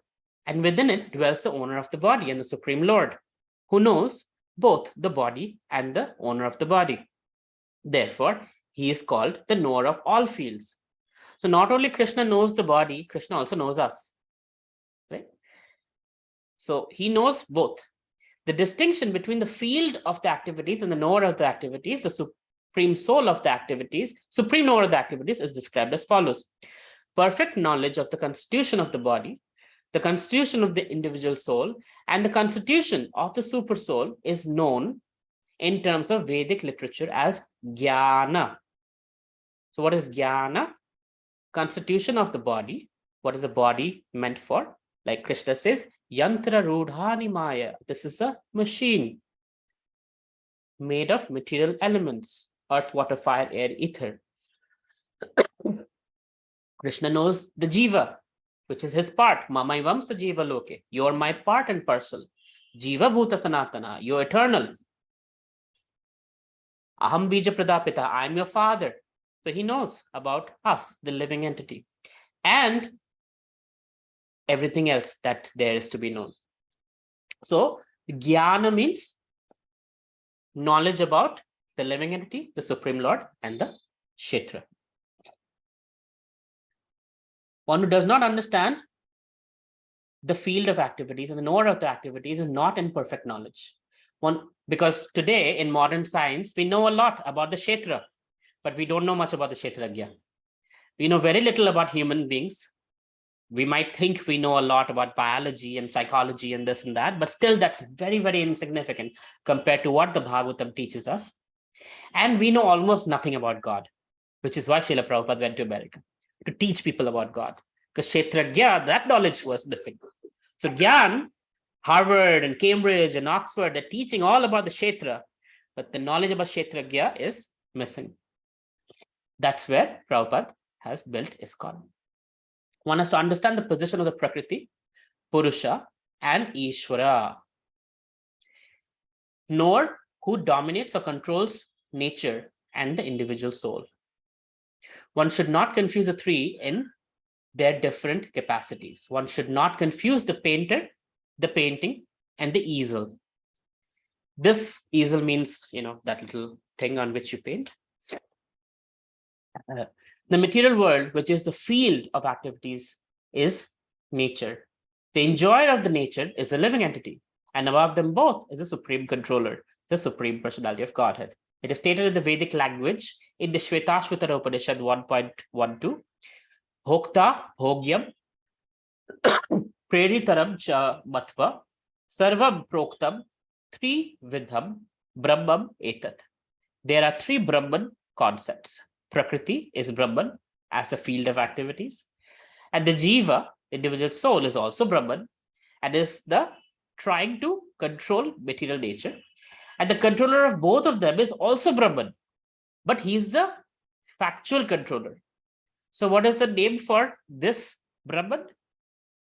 and within it dwells the owner of the body and the Supreme Lord, who knows both the body and the owner of the body. Therefore, he is called the knower of all fields. So not only Krishna knows the body, Krishna also knows us. Right? So he knows both. The distinction between the field of the activities and the knower of the activities, the supreme soul of the activities, supreme knower of the activities, is described as follows. Perfect knowledge of the constitution of the body, the constitution of the individual soul, and the constitution of the super soul is known in terms of Vedic literature as Jnana. So what is Jnana? Constitution of the body. What is the body meant for? Like Krishna says, Yantra Rudhani Maya. This is a machine made of material elements: earth, water, fire, air, ether. Krishna knows the Jiva, which is his part. Mamaivam sa Jiva Loke. You're my part and parcel. Jiva Bhuta Sanatana. You're eternal. Aham Bija Pradapita. I'm your father. So he knows about us, the living entity, and everything else that there is to be known. So Jnana means knowledge about the living entity, the Supreme Lord, and the Kshetra. One who does not understand the field of activities and the knower of the activities is not in perfect knowledge. Because today in modern science, we know a lot about the Kshetra, but we don't know much about the Kshetragya. We know very little about human beings. We might think we know a lot about biology and psychology and this and that, but still that's very, very insignificant compared to what the Bhagavatam teaches us. And we know almost nothing about God, which is why Srila Prabhupada went to America, to teach people about God. Because Kshetragya, that knowledge was missing. So Gyan, Harvard and Cambridge and Oxford, they're teaching all about the Kshetra, but the knowledge about Kshetragya is missing. That's where Prabhupada has built ISKCON. One has to understand the position of the Prakriti, Purusha, and Ishvara. Knower who dominates or controls nature and the individual soul. One should not confuse the three in their different capacities. One should not confuse the painter, the painting, and the easel. This easel means, that little thing on which you paint. The material world, which is the field of activities, is nature. The enjoyer of the nature is a living entity, and above them both is a supreme controller, the supreme personality of Godhead. It is stated in the Vedic language in the Shvetashvatara Upanishad 1.12, Bhokta Bhogyam Preritaram cha Matva Sarva Proktam Tri Vidham Brahmam Etat. There are three Brahman concepts. Prakriti is Brahman as a field of activities, and the Jiva, individual soul, is also Brahman and is the trying to control material nature. And the controller of both of them is also Brahman, but he's the factual controller. So what is the name for this Brahman?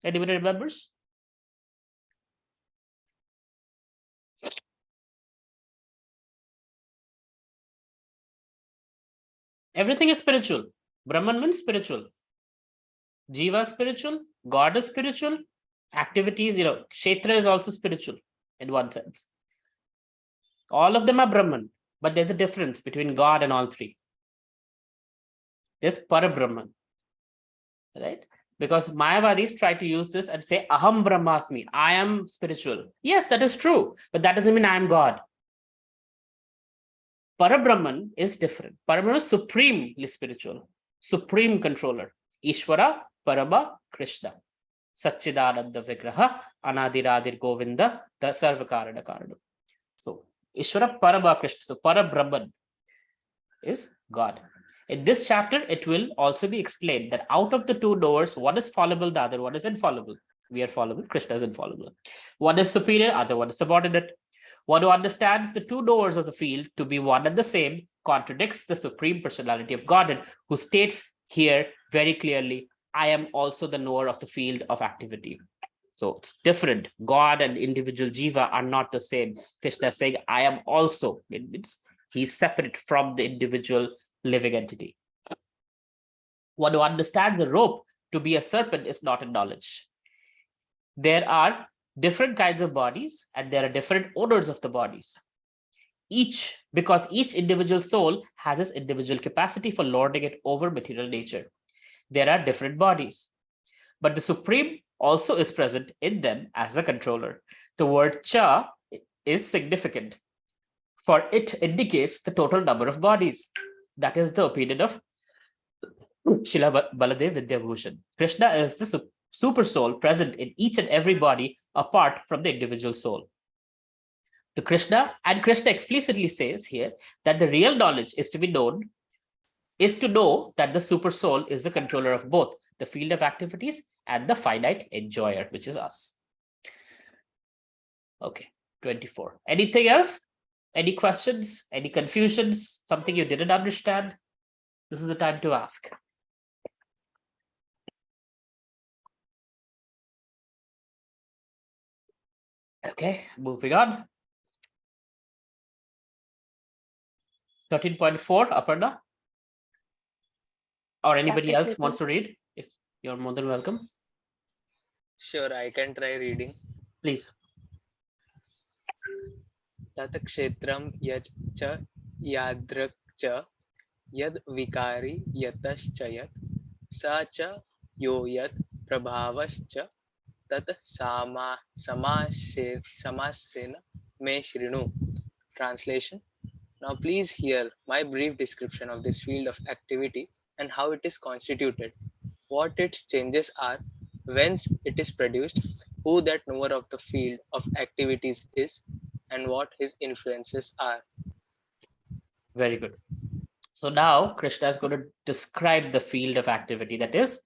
Anybody remembers? Everything is spiritual. Brahman means spiritual. Jiva is spiritual. God is spiritual. Activities, Kshetra is also spiritual in one sense. All of them are Brahman, but there's a difference between God and all three. There's Parabrahman, right? Because Mayavadis try to use this and say, Aham Brahmasmi, I am spiritual. Yes, that is true, but that doesn't mean I am God. Parabrahman is different. Parabrahman is supremely spiritual, supreme controller. Ishvara, Parama, Krishna. Satchidananda Vigraha, Anadiradir Govinda, the Sarvakarana Karana. So, Ishvara, Parama, Krishna. So, Parabrahman is God. In this chapter, it will also be explained that out of the two doors, one is fallible, the other one is infallible. We are fallible, Krishna is infallible. One is superior, other one is subordinate. One who understands the two knowers of the field to be one and the same contradicts the Supreme Personality of Godhead, who states here very clearly, I am also the knower of the field of activity. So it's different. God and individual jiva are not the same. Krishna is saying, I am also. It means he's separate from the individual living entity. One who understands the rope to be a serpent is not in knowledge. There are different kinds of bodies and there are different odors of the bodies. Because each individual soul has its individual capacity for lording it over material nature. There are different bodies, but the Supreme also is present in them as a controller. The word cha is significant, for it indicates the total number of bodies. That is the opinion of Srila Baladev Vidyabhushan. Krishna is the super soul present in each and every body apart from the individual soul. Krishna explicitly says here that the real knowledge is to know that the super soul is the controller of both the field of activities and the finite enjoyer, which is us. Okay, 24. Anything else? Any questions? Any confusions? Something you didn't understand? This is the time to ask. Okay, moving on. 13.4, Aparna? Or anybody Chapter else 13. wants to read? If you're more than welcome. Sure, I can try reading. Please. tat kshetram yach cha yadrak cha yad vikari yatascha yat sa cha yo yat prabhavascha tat samasena me shrinu. Translation. Now please hear my brief description of this field of activity and how it is constituted, what its changes are, whence it is produced, who that knower of the field of activities is, and what his influences are. Very good. So now Krishna is going to describe the field of activity, that is,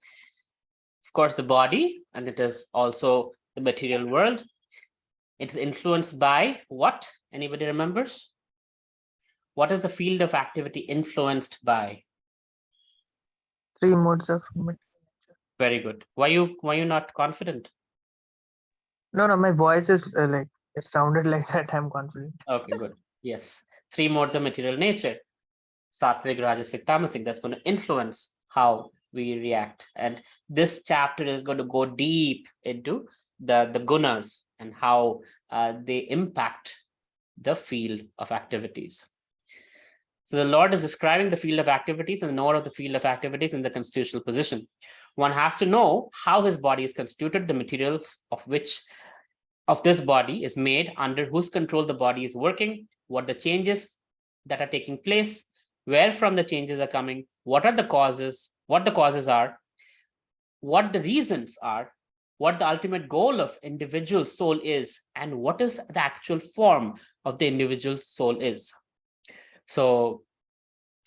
of course, the body, and it is also the material world. It's influenced by what? Anybody remembers? What is the field of activity influenced by? 3 modes of movement. Very good. Why you not confident? No, my voice is like, it sounded like that. I'm confident. Okay, good. Yes. 3 modes of material nature. Sattvic, Rajasic, Tamasic. That's going to influence how we react. And this chapter is going to go deep into the gunas and how they impact the field of activities. So the Lord is describing the field of activities and the knower of the field of activities in the constitutional position. One has to know how his body is constituted, the materials of this body is made, under whose control the body is working, what the changes that are taking place, where from the changes are coming, what are the causes, what the causes are, what the reasons are, what the ultimate goal of individual soul is, and what is the actual form of the individual soul is. So,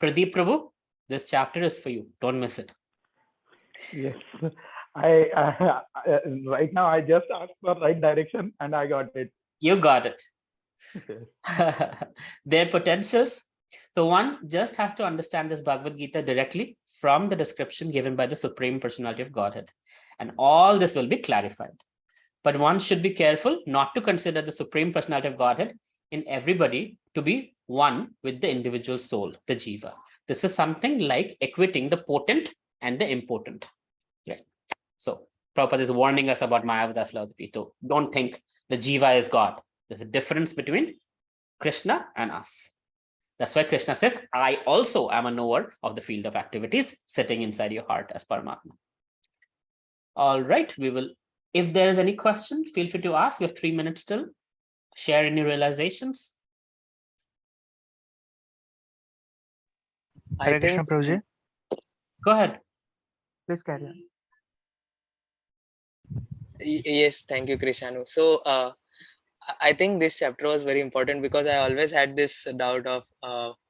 Pradeep Prabhu, this chapter is for you. Don't miss it. Yes, I right now I just asked for right direction and I got it. You got it. Yes. Their potentials. So one just has to understand this Bhagavad Gita directly from the description given by the Supreme Personality of Godhead. And all this will be clarified. But one should be careful not to consider the Supreme Personality of Godhead in everybody to be one with the individual soul, the jiva. This is something like equating the potent and the important. Right? So Prabhupada is warning us about Mayavada philosophy. So don't think the jiva is God. There's a difference between Krishna and us. That's why Krishna says, I also am a knower of the field of activities sitting inside your heart as Paramatma. All right, we will, if there is any question, feel free to ask. We have 3 minutes still. Share any realizations. I Hare Krishna, think, Prabhuji. Go ahead. Please carry on. yes, thank you, Krishanu. So, I think this chapter was very important because I always had this doubt of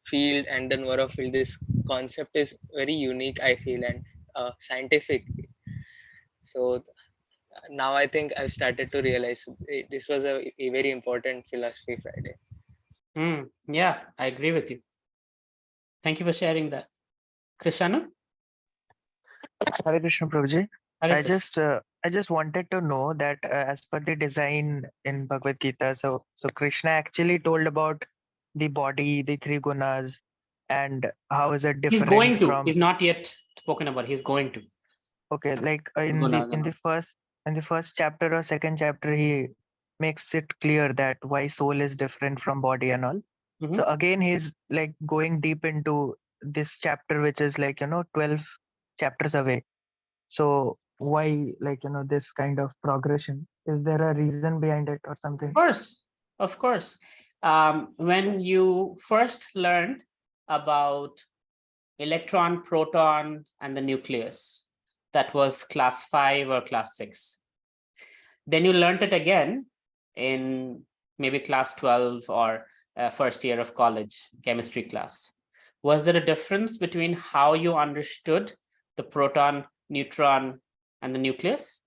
field and the knower of field. This concept is very unique, I feel, and scientific. So now I think I've started to realize this was a very important philosophy Friday. Yeah, I agree with you. Thank you for sharing that. Krishana? Hare Krishna Prabhuji. Hare Krishna. I just wanted to know that as per the design in Bhagavad Gita, so Krishna actually told about the body, the three gunas, and how is it He's different going to. from, He's not yet spoken about. He's going to. okay, like Gunas and all. in the first chapter or second chapter, he makes it clear that why soul is different from body and all. So Mhm. again, he's like going deep into this chapter, which is like 12 chapters away. So why, like, this kind of progression? Is there a reason behind it or something? Of course. When you first learned about electron, protons, and the nucleus, that was class 5 or class 6. Then you learned it again in maybe class 12 or first year of college, chemistry class. Was there a difference between how you understood the proton, neutron, and the nucleus?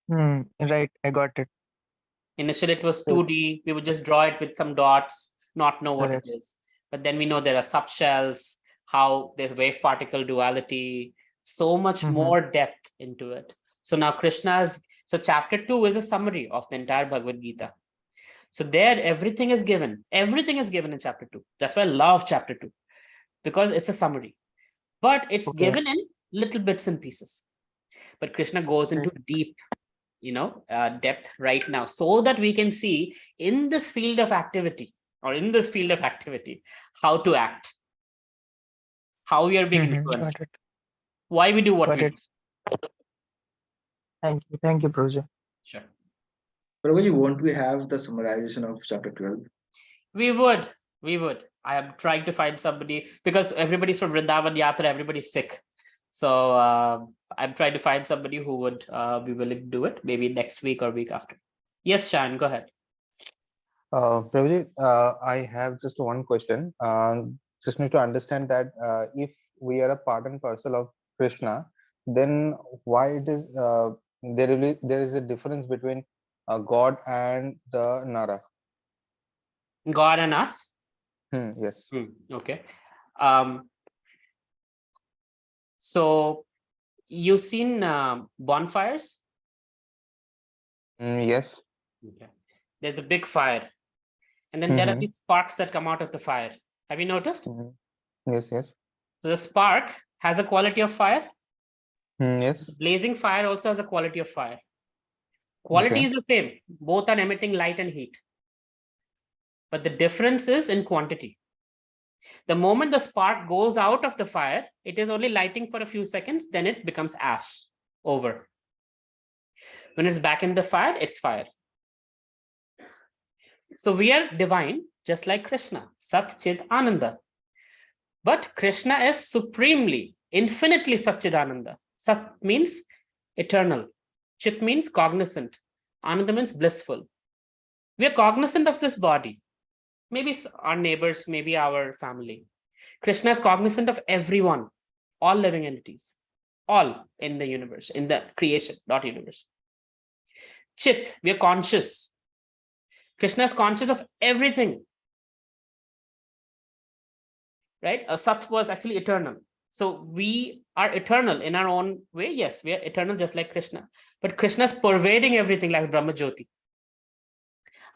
Right, I got it. Initially, it was So, 2D. We would just draw it with some dots, not know what it correct. is. But then we know there are subshells, how there's wave particle duality, so much Mm-hmm. more depth into it. So now so chapter 2 is a summary of the entire Bhagavad Gita. So there, everything is given. Everything is given in chapter 2. That's why I love chapter 2, because it's a summary. But it's Okay, given in little bits and pieces. But Krishna goes right. into deep depth right now, so that we can see in this field of activity how to act, how we are being influenced, Got it. why we do what Got we it. do. Thank you, Prabhuji. Sure. Prabhuji, won't we have the summarization of chapter 12? We would I am trying to find somebody, because everybody's from Vrindavan Yatra, everybody's sick. So I'm trying to find somebody who would be willing to do it, maybe next week or week after. Yes, Shan, go ahead. Prabhuji, I have just one question. Just need to understand that if we are a part and parcel of Krishna, then why it is there is a difference between God and the Nara? God and us. Yes. Okay. So you've seen bonfires? Yes. Okay. There's a big fire, and then there are Mm-hmm. these sparks that come out of the fire. Have you noticed? Yes. Yes. So the spark has a quality of fire. Yes. Blazing fire also has a quality of fire. Quality Okay. is the same. Both are emitting light and heat. But the difference is in quantity. The moment the spark goes out of the fire, it is only lighting for a few seconds, then it becomes ash, over. When it's back in the fire, it's fire. So we are divine, just like Krishna, Sat Chit Ananda. But Krishna is supremely, infinitely Satchidananda. Sat means eternal. Chit means cognizant. Ananda means blissful. We are cognizant of this body. Maybe our neighbors, maybe our family. Krishna is cognizant of everyone, all living entities, all in the universe, in the creation, not universe. Chit, we are conscious. Krishna is conscious of everything. Right? Sat was actually eternal. So we are eternal in our own way. Yes, we are eternal just like Krishna. But Krishna is pervading everything like Brahma Jyoti.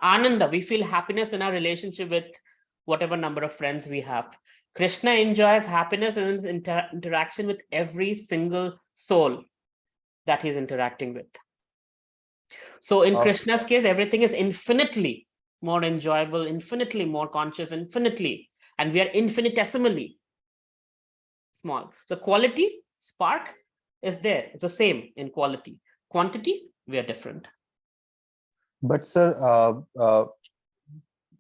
Ananda, we feel happiness in our relationship with whatever number of friends we have. Krishna enjoys happiness in his interaction with every single soul that he's interacting with. So in Krishna's case, everything is infinitely more enjoyable, infinitely more conscious, infinitely, and we are infinitesimally small. So quality, spark is there. It's the same in quality. Quantity, we are different. But sir,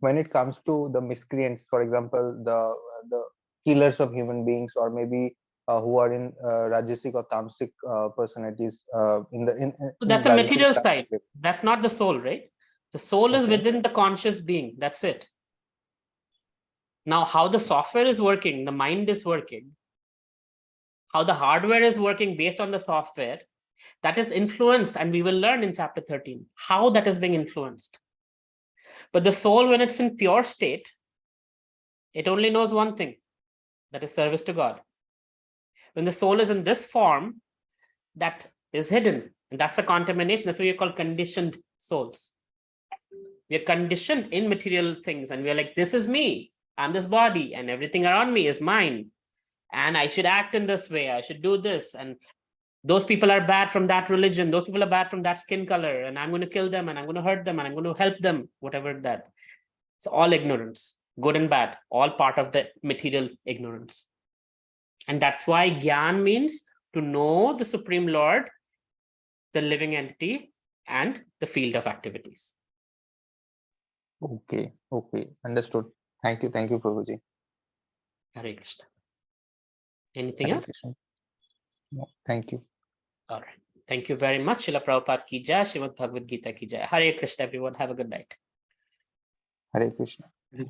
when it comes to the miscreants, for example, the killers of human beings, or maybe who are in rajasic or tamasic personalities So that's a rajasic material and tamasic side. level. That's not the soul, right? The soul is Okay. within the conscious being. That's it. Now, how the software is working, the mind is working, how the hardware is working based on the software That is influenced, and we will learn in chapter 13 how that is being influenced. But the soul, when it's in pure state, it only knows one thing, that is service to God. When the soul is in this form, that is hidden, and that's the contamination. That's why we call conditioned souls. We are conditioned in material things, and we are like, this is me, I'm this body, and everything around me is mine, and I should act in this way, I should do this, and those people are bad from that religion, those people are bad from that skin color, and I'm going to kill them, and I'm going to hurt them, and I'm going to help them, whatever that. It's all ignorance, good and bad, all part of the material ignorance. And that's why Gyan means to know the Supreme Lord, the living entity, and the field of activities. Okay, understood. Thank you, Prabhuji. Hare Krishna. Anything Hare else? Krishna. No, thank you. All right. Thank you very much. Srila Prabhupada ki jai, Srimad Bhagavad Gita ki jai. Hare Krishna, everyone. Have a good night. Hare Krishna.